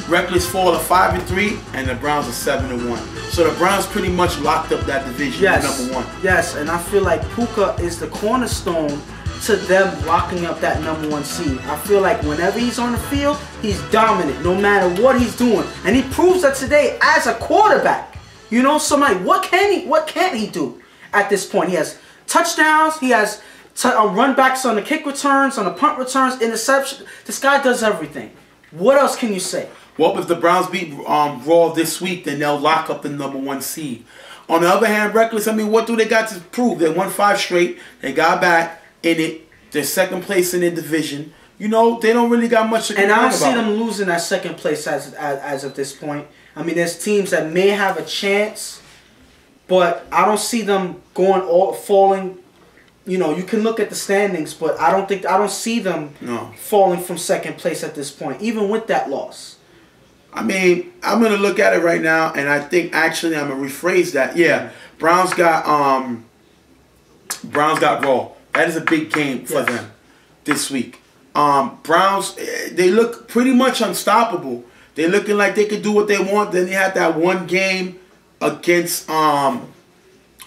Reckless fall to 5-3, and the Browns are 7-1. So the Browns pretty much locked up that division at number 1. Yes, and I feel like Puka is the cornerstone to them locking up that number 1 seed. I feel like whenever he's on the field, he's dominant, no matter what he's doing, and he proves that today as a quarterback. You know, so like, what can't he do at this point? He has touchdowns, he has run backs on the kick returns, on the punt returns, interception. This guy does everything. What else can you say? Well, if the Browns beat Raw this week, then they'll lock up the number 1 seed. On the other hand, Reckless, I mean, what do they got to prove? They won 5 straight. They got back in it. They're second place in their division. You know, they don't really got much to complain about. And I don't see them losing that second place as of this point. I mean, there's teams that may have a chance, but I don't see them falling. You know, you can look at the standings, but I don't see them falling from second place at this point, even with that loss. I mean, I'm gonna look at it right now, and I think actually I'm gonna rephrase that. Yeah, Browns got Raw. That is a big game for them this week. Browns, they look pretty much unstoppable. They're looking like they could do what they want. Then they had that one game against YMM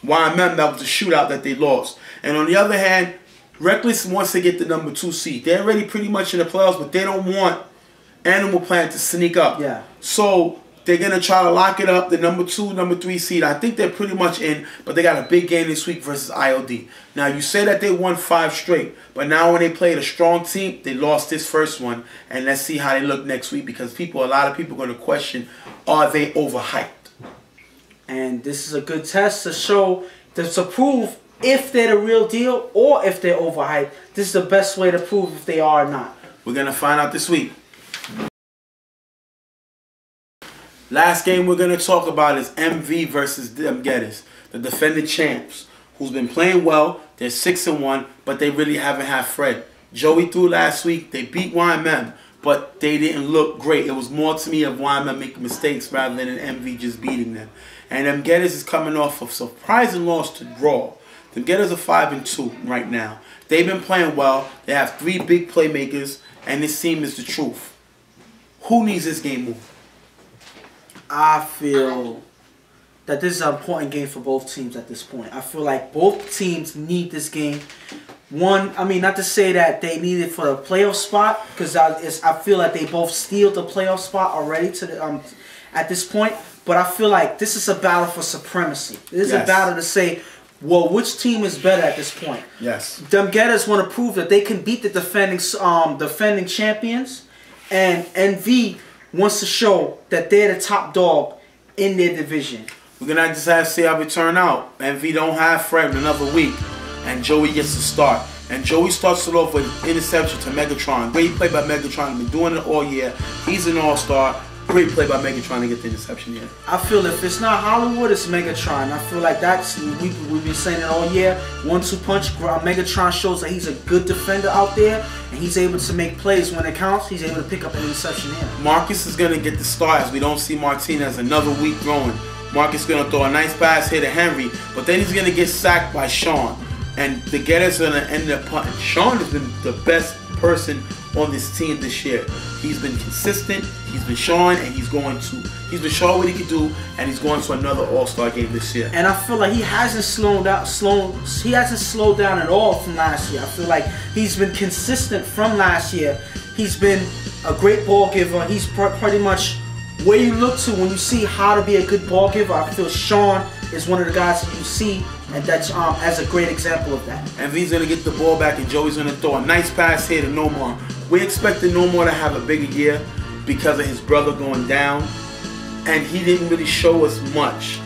that was a shootout that they lost. And on the other hand, Reckless wants to get the number 2 seed. They're already pretty much in the playoffs, but they don't want Animal Planet to sneak up. Yeah. So they're going to try to lock it up, the number 2, number 3 seed. I think they're pretty much in, but they got a big game this week versus IOD. Now, you say that they won 5 straight, but now when they played a strong team, they lost this first one. And let's see how they look next week, because a lot of people are going to question, are they overhyped? And this is a good test to show, to prove if they're the real deal or if they're overhyped. This is the best way to prove if they are or not. We're going to find out this week. Last game we're going to talk about is MV versus them Getters, the defending champs, who's been playing well. They're 6-1, but they really haven't had Fred. Joey threw last week. They beat YMM, but they didn't look great. It was more to me of YMM making mistakes rather than an MV just beating them. And them Getters is coming off of surprising loss to Raw. The Getters are 5-2 right now. They've been playing well. They have 3 big playmakers, and this team is the truth. Who needs this game more? I feel that this is an important game for both teams at this point. I feel like both teams need this game. One, I mean, not to say that they need it for the playoff spot, because I feel like they both steal the playoff spot already to the, at this point. But I feel like this is a battle for supremacy. This is a battle to say, well, which team is better at this point? Yes. Them Getters want to prove that they can beat the defending champions, and NV wants to show that they're the top dog in their division. We're going to just have to see how we turn out. MV don't have Fred in another week, and Joey gets to start. And Joey starts it off with interception to Megatron. Great play by Megatron. He's been doing it all year. He's an all-star. Great play by Megatron to get the interception here. I feel if it's not Hollywood, it's Megatron. I feel like that's, we've been saying it all year. 1-2 punch. Megatron shows that he's a good defender out there, and he's able to make plays when it counts. He's able to pick up an interception here. Marcus is going to get the start as we don't see Martinez another week throwing. Marcus is going to throw a nice pass here to Henry, but then he's going to get sacked by Sean. And the Getters are going to end up punting. Sean has been the best person on this team this year. He's been consistent, he's been showing, and he's been showing what he can do, and he's going to another All-Star game this year. And I feel like he hasn't slowed down at all from last year. I feel like he's been consistent from last year. He's been a great ball giver. He's pretty much where you look to when you see how to be a good ball giver. I feel Sean is one of the guys that you see, and that's as a great example of that. And V's going to get the ball back, and Joey's going to throw a nice pass here to Nomar. We expected Nomar to have a bigger year because of his brother going down, and he didn't really show us much.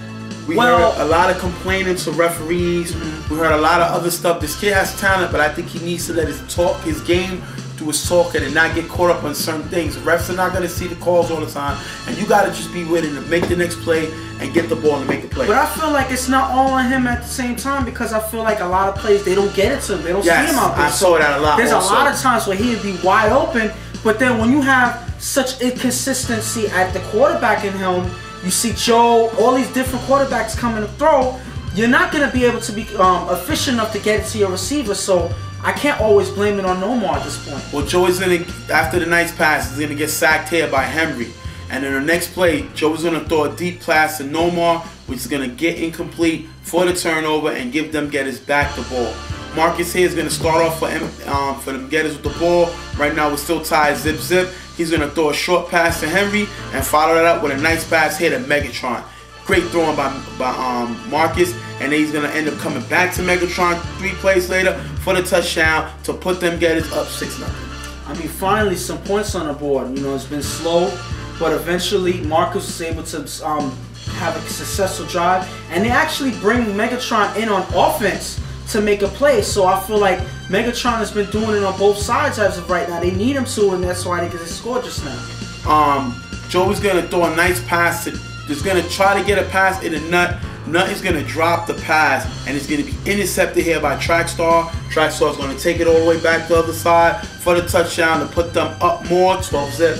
We heard a lot of complaining to referees. We heard a lot of other stuff. This kid has talent, but I think he needs to let his game do his talking and not get caught up on certain things. Refs are not going to see the calls all the time, and you got to just be willing to make the next play and get the ball and make the play. But I feel like it's not all on him at the same time, because I feel like a lot of plays, they don't get it to him. They don't see him out there. I saw that a lot. There's a lot of times where he'd be wide open, but then when you have such inconsistency at the quarterback in him, you see Joe, all these different quarterbacks coming to throw, you're not going to be able to be efficient enough to get it to your receiver. So I can't always blame it on Nomar at this point. Well, Joey's going to, after the nice pass, he's going to get sacked here by Henry. And in the next play, Joey's going to throw a deep pass to Nomar, which is going to get incomplete for the turnover and give them Getters back the ball. Marcus here is going to start off for them Getters with the ball. Right now, we're still tied zip-zip. He's going to throw a short pass to Henry and follow that up with a nice pass here to Megatron. Great throwing by Marcus, and then he's going to end up coming back to Megatron 3 plays later for the touchdown to put them Getters up 6-0. I mean, finally some points on the board. You know, it's been slow, but eventually Marcus was able to have a successful drive, and they actually bring Megatron in on offense to make a play. So I feel like Megatron has been doing it on both sides as of right now. They need him to, and that's why they scored just now. Joey's going to throw a nice pass to, just going to try to get a pass in the Nut. Nut is going to drop the pass, and it's going to be intercepted here by Trackstar. Trackstar is going to take it all the way back to the other side for the touchdown to put them up more, 12-zip.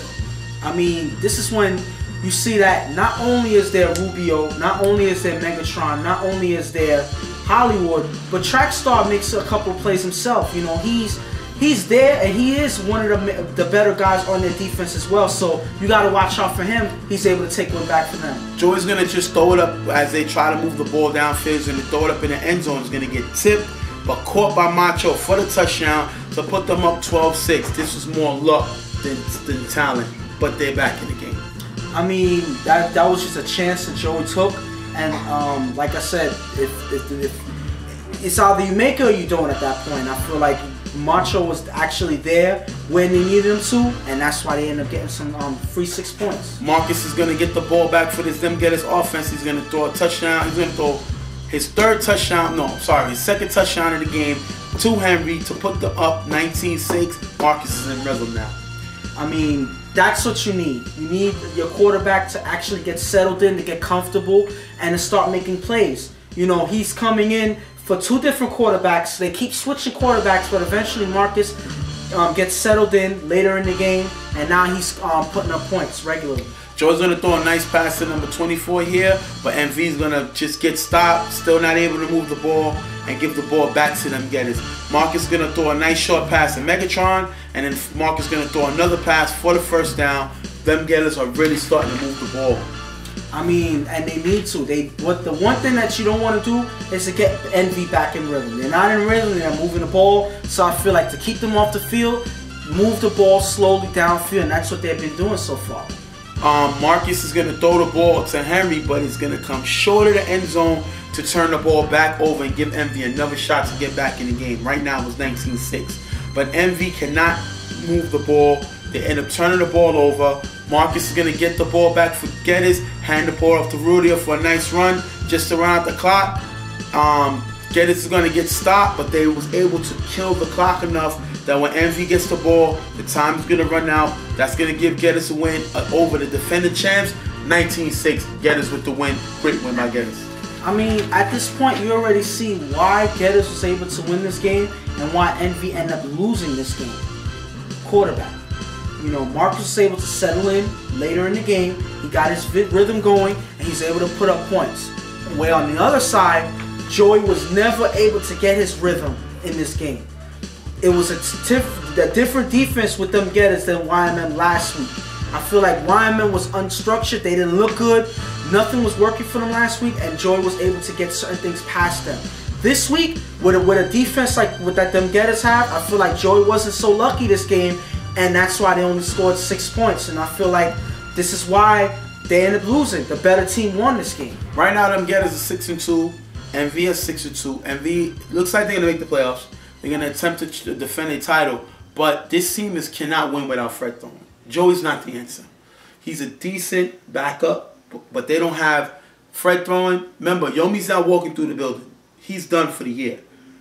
I mean, this is when you see that not only is there Rubio, not only is there Megatron, not only is there Hollywood, but Trackstar makes a couple of plays himself. You know, he's there, and he is one of the better guys on their defense as well. So you got to watch out for him. He's able to take one back for them. Joey's going to just throw it up as they try to move the ball downfield. He's going to throw it up in the end zone. He's going to get tipped, but caught by Macho for the touchdown to put them up 12-6. This was more luck than talent, but they're back in the game. I mean, that was just a chance that Joey took. And like I said, if it's either you make it or you don't at that point. I feel like Macho was actually there when they needed him to, and that's why they ended up getting some free 6 points. Marcus is going to get the ball back for this Getters offense. He's going to throw a touchdown. He's going to throw his second touchdown of the game to Henry to put them up 19-6. Marcus is in rhythm now. I mean, that's what you need. You need your quarterback to actually get settled in, to get comfortable, and to start making plays. You know, he's coming in for 2 different quarterbacks. They keep switching quarterbacks, but eventually Marcus gets settled in later in the game, and now he's putting up points regularly. Joe's going to throw a nice pass to number 24 here, but MV is going to just get stopped, still not able to move the ball and give the ball back to them Getters. Marcus is going to throw a nice short pass to Megatron, and then Marcus is going to throw another pass for the first down. Them Getters are really starting to move the ball. I mean, and they need to. The one thing that you don't want to do is to get NV back in rhythm. They're not in rhythm, they're moving the ball, so I feel like to keep them off the field, move the ball slowly downfield, and that's what they've been doing so far. Marcus is going to throw the ball to Henry, but he's going to come short of the end zone to turn the ball back over and give MV another shot to get back in the game. Right now it was 19-6. But MV cannot move the ball. They end up turning the ball over. Marcus is going to get the ball back for Getters, hand the ball off to Rudy for a nice run just around the clock. Getters is going to get stopped, but they was able to kill the clock enough that when MV gets the ball, the time is going to run out. That's going to give Getters a win over the defending champs. 19-6, Getters with the win. Great win by Getters. I mean, at this point, you already see why Getters was able to win this game and why NV ended up losing this game. Quarterback. You know, Marcus was able to settle in later in the game. He got his rhythm going, and he's able to put up points. Where on the other side, Joey was never able to get his rhythm in this game. It was a different defense with them Getters than YMM last week. I feel like YMM was unstructured. They didn't look good. Nothing was working for them last week, and Joey was able to get certain things past them. This week, with a defense like that them Getters have, I feel like Joey wasn't so lucky this game, and that's why they only scored 6 points. And I feel like this is why they ended up losing. The better team won this game. Right now, them Getters are 6-2. MV is 6-2. MV looks like they're gonna make the playoffs. They're gonna attempt to defend a title, but this team cannot win without Fred Thorne. Joey's not the answer. He's a decent backup, but they don't have Fred throwing. Remember, Yomi's not walking through the building. He's done for the year.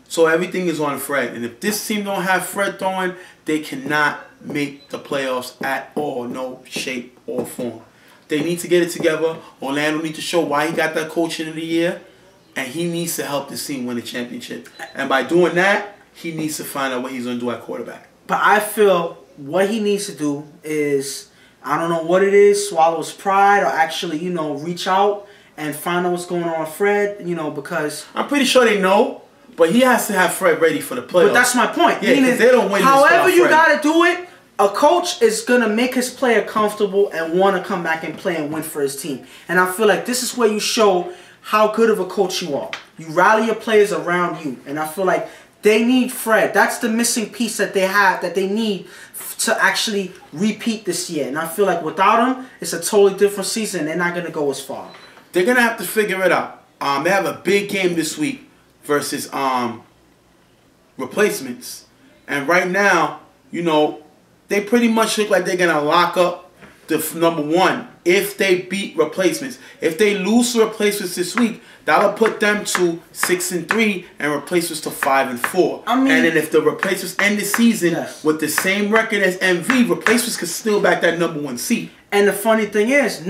So everything is on Fred. And if this team don't have Fred throwing, they cannot make the playoffs at all. No shape or form. They need to get it together. Orlando needs to show why he got that coaching of the year. And he needs to help this team win a championship. And by doing that, he needs to find out what he's going to do at quarterback. But I feel what he needs to do is, I don't know what it is, swallow his pride or actually, you know, reach out and find out what's going on with Fred, you know, because I'm pretty sure they know, but he has to have Fred ready for the playoffs. But that's my point. Yeah, because they don't win. However you got to do it, a coach is going to make his player comfortable and want to come back and play and win for his team. And I feel like this is where you show how good of a coach you are. You rally your players around you. And I feel like they need Fred. That's the missing piece that they have, that they need to actually repeat this year. And I feel like without him, it's a totally different season. They're not going to go as far. They're going to have to figure it out. They have a big game this week versus replacements. And right now, you know, they pretty much look like they're going to lock up the number one if they beat replacements. If they lose to replacements this week, that'll put them to 6-3 and replacements to 5-4. I mean, and then if the replacements end the season with the same record as MV, replacements could still back that number one seat. And the funny thing is, it's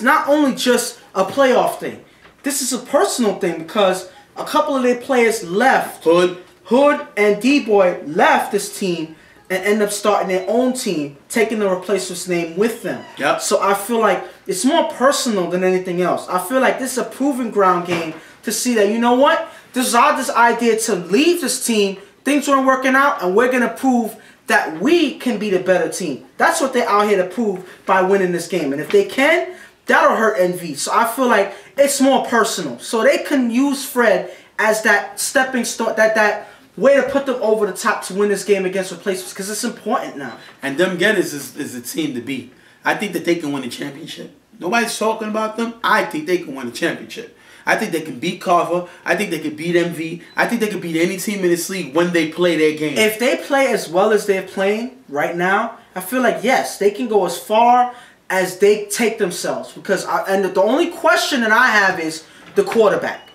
not only just a playoff thing. This is a personal thing because a couple of their players left. Hood and D-Boy left this team and end up starting their own team, taking the replacement's name with them. Yep. So I feel like it's more personal than anything else. I feel like this is a proving ground game to see that, you know what? This is this idea to leave this team. Things weren't working out, and we're going to prove that we can be the better team. That's what they're out here to prove by winning this game. And if they can, that'll hurt NV. So I feel like it's more personal. So they can use Fred as that stepping stone, that way to put them over the top to win this game against replacements, because it's important now. And them Getters is a team to beat. I think that they can win the championship. Nobody's talking about them. I think they can win the championship. I think they can beat Carver. I think they can beat MV. I think they can beat any team in this league when they play their game. If they play as well as they're playing right now, I feel like, yes, they can go as far as they take themselves. Because the only question that I have is the quarterback.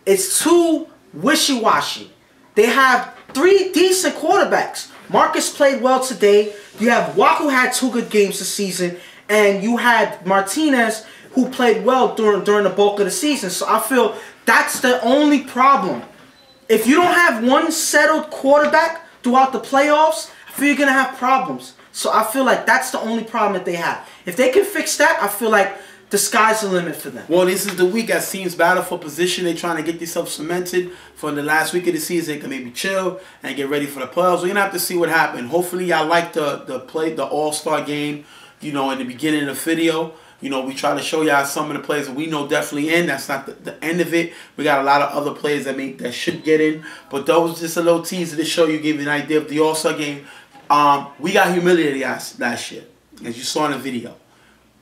It's too wishy-washy. They have 3 decent quarterbacks. Marcus played well today. You have Waku had 2 good games this season. And you had Martinez, who played well during the bulk of the season. So I feel that's the only problem. If you don't have one settled quarterback throughout the playoffs, I feel you're going to have problems. So I feel like that's the only problem that they have. If they can fix that, I feel like the sky's the limit for them. Well, this is the week as teams battle for position. They're trying to get themselves cemented for the last week of the season. They can maybe chill and get ready for the playoffs. We're going to have to see what happens. Hopefully, y'all like the All-Star game, you know, in the beginning of the video. You know, we try to show y'all some of the players that we know definitely in. That's not the end of it. We got a lot of other players that should get in. But those just a little teaser to show you, give you an idea of the All-Star game. We got humiliated last year, as you saw in the video.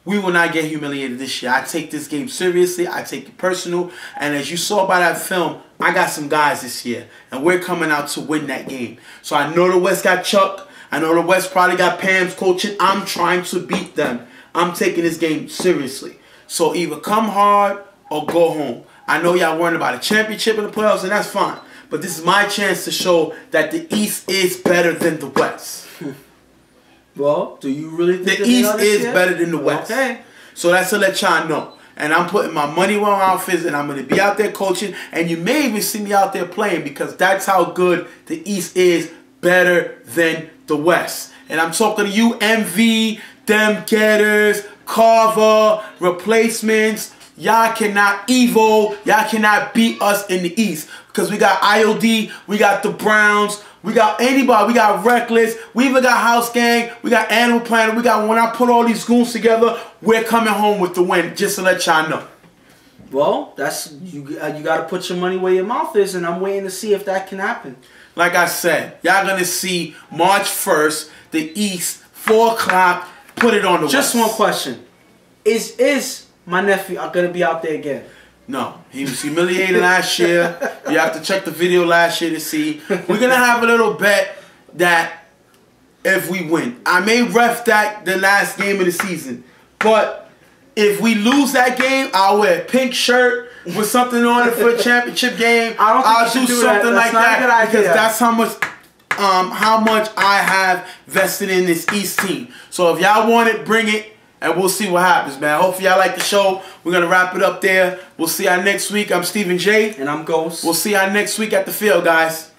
We will not get humiliated this year. I take this game seriously. I take it personal. And as you saw by that film, I got some guys this year. And we're coming out to win that game. So I know the West got Chuck. I know the West probably got Pam's coaching. I'm trying to beat them. I'm taking this game seriously. So either come hard or go home. I know y'all worrying about a championship in the playoffs, and that's fine. But this is my chance to show that the East is better than the West. Well, do you really think the East is better than the West? Okay. So that's to let y'all know. And I'm putting my money where my mouth is, and I'm going to be out there coaching. And you may even see me out there playing, because that's how good the East is, better than the West. And I'm talking to you, MV, them Getters, Carver, replacements. Y'all cannot y'all cannot beat us in the East. Because we got IOD, we got the Browns, we got anybody, we got Reckless, we even got House Gang, we got Animal Planet, we got, when I put all these goons together, we're coming home with the win, just to let y'all know. Well, that's you got to put your money where your mouth is, and I'm waiting to see if that can happen. Like I said, y'all going to see March 1st, the East, 4 o'clock, put it on the Just West. one question. Is my nephew going to be out there again? No, he was humiliated last year. You have to check the video last year to see. We're going to have a little bet that if we win. I may ref that the last game of the season. But if we lose that game, I'll wear a pink shirt with something on it for a championship game. I'll do something like that, because that's how much I have vested in this East team. So if y'all want it, bring it. And we'll see what happens, man. Hopefully y'all like the show. We're going to wrap it up there. We'll see y'all next week. I'm Stephen J. And I'm Ghost. We'll see y'all next week at the field, guys.